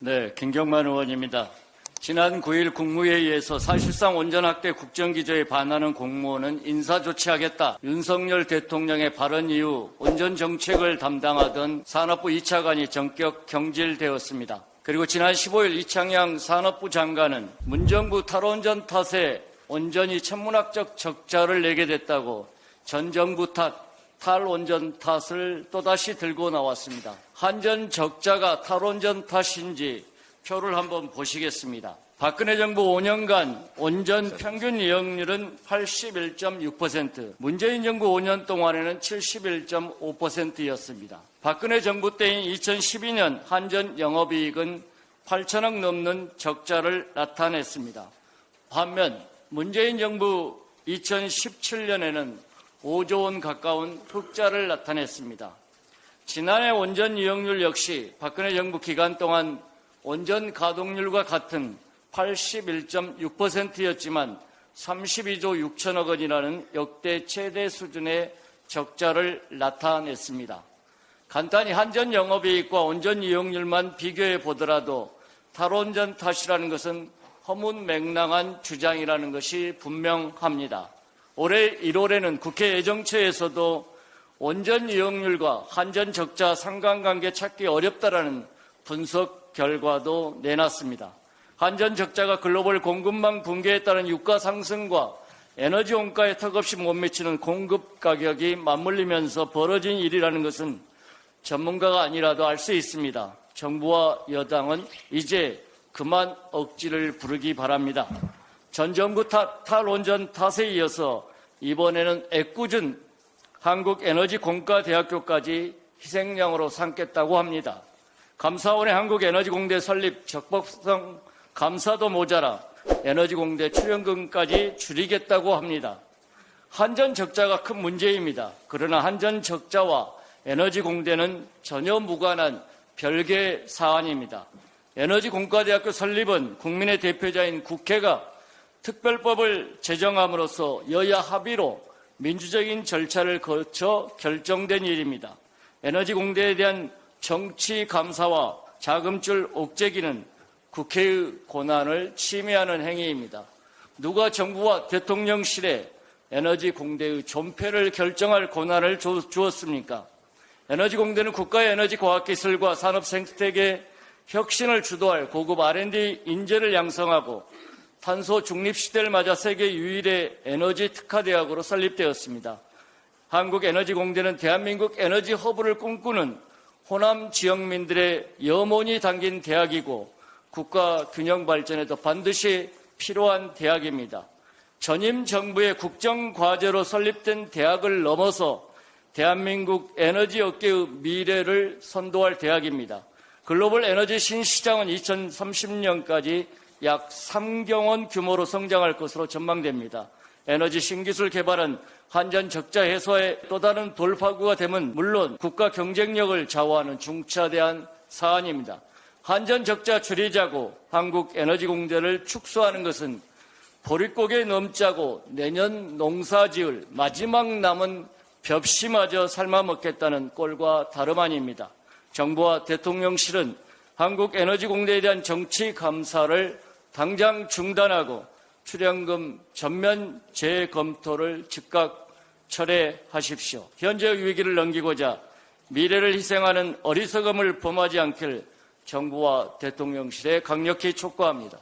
네, 김경만 의원입니다. 지난 9일 국무회의에서 사실상 원전확대 국정기조에 반하는 공무원은 인사조치하겠다. 윤석열 대통령의 발언 이후 원전정책을 담당하던 산업부 2차관이 전격 경질되었습니다. 그리고 지난 15일 이창양 산업부 장관은 문정부 탈원전 탓에 온전히 천문학적 적자를 내게 됐다고 전 정부 탓, 탈원전 탓을 또다시 들고 나왔습니다. 한전 적자가 탈원전 탓인지 표를 한번 보시겠습니다. 박근혜 정부 5년간 원전 평균 이용률은 81.6%, 문재인 정부 5년 동안에는 71.5%였습니다. 박근혜 정부 때인 2012년 한전 영업이익은 8천억 넘는 적자를 나타냈습니다. 반면 문재인 정부 2017년에는 5조 원 가까운 흑자를 나타냈습니다. 지난해 원전 이용률 역시 박근혜 정부 기간 동안 원전 가동률과 같은 81.6%였지만 32조 6천억 원이라는 역대 최대 수준의 적자를 나타냈습니다. 간단히 한전 영업이익과 원전 이용률만 비교해 보더라도 탈원전 탓이라는 것은 허문맹랑한 주장이라는 것이 분명합니다. 올해 1월에는 국회 예정처에서도 원전 이용률과 한전 적자 상관관계 찾기 어렵다라는 분석 결과도 내놨습니다. 한전 적자가 글로벌 공급망 붕괴에 따른 유가 상승과 에너지 원가에 턱없이 못 미치는 공급 가격이 맞물리면서 벌어진 일이라는 것은 전문가가 아니라도 알 수 있습니다. 정부와 여당은 이제 그만 억지를 부르기 바랍니다. 전 정부 탈원전 탓에 이어서 이번에는 애꿎은 한국에너지공과대학교까지 희생양으로 삼겠다고 합니다. 감사원의 한국에너지공대 설립 적법성 감사도 모자라 에너지공대 출연금까지 줄이겠다고 합니다. 한전 적자가 큰 문제입니다. 그러나 한전 적자와 에너지공대는 전혀 무관한 별개의 사안입니다. 에너지공과대학교 설립은 국민의 대표자인 국회가 특별법을 제정함으로써 여야 합의로 민주적인 절차를 거쳐 결정된 일입니다. 에너지공대에 대한 정치 감사와 자금줄 옥죄기는 국회의 권한을 침해하는 행위입니다. 누가 정부와 대통령실에 에너지공대의 존폐를 결정할 권한을 주었습니까? 에너지공대는 국가의 에너지과학기술과 산업생태계 혁신을 주도할 고급 R&D 인재를 양성하고 탄소 중립 시대를 맞아 세계 유일의 에너지 특화대학으로 설립되었습니다. 한국에너지공대는 대한민국 에너지 허브를 꿈꾸는 호남 지역민들의 염원이 담긴 대학이고 국가 균형 발전에도 반드시 필요한 대학입니다. 전임 정부의 국정과제로 설립된 대학을 넘어서 대한민국 에너지 업계의 미래를 선도할 대학입니다. 글로벌 에너지 신시장은 2030년까지 약 3경원 규모로 성장할 것으로 전망됩니다. 에너지 신기술 개발은 한전 적자 해소의 또 다른 돌파구가 되면 물론 국가 경쟁력을 좌우하는 중차대한 사안입니다. 한전 적자 줄이자고 한국에너지공대를 축소하는 것은 보릿고개 넘자고 내년 농사 지을 마지막 남은 벽시마저 삶아먹겠다는 꼴과 다름 아닙니다. 정부와 대통령실은 한국에너지공대에 대한 정치 감사를 당장 중단하고 출연금 전면 재검토를 즉각 철회하십시오. 현재의 위기를 넘기고자 미래를 희생하는 어리석음을 범하지 않길 정부와 대통령실에 강력히 촉구합니다.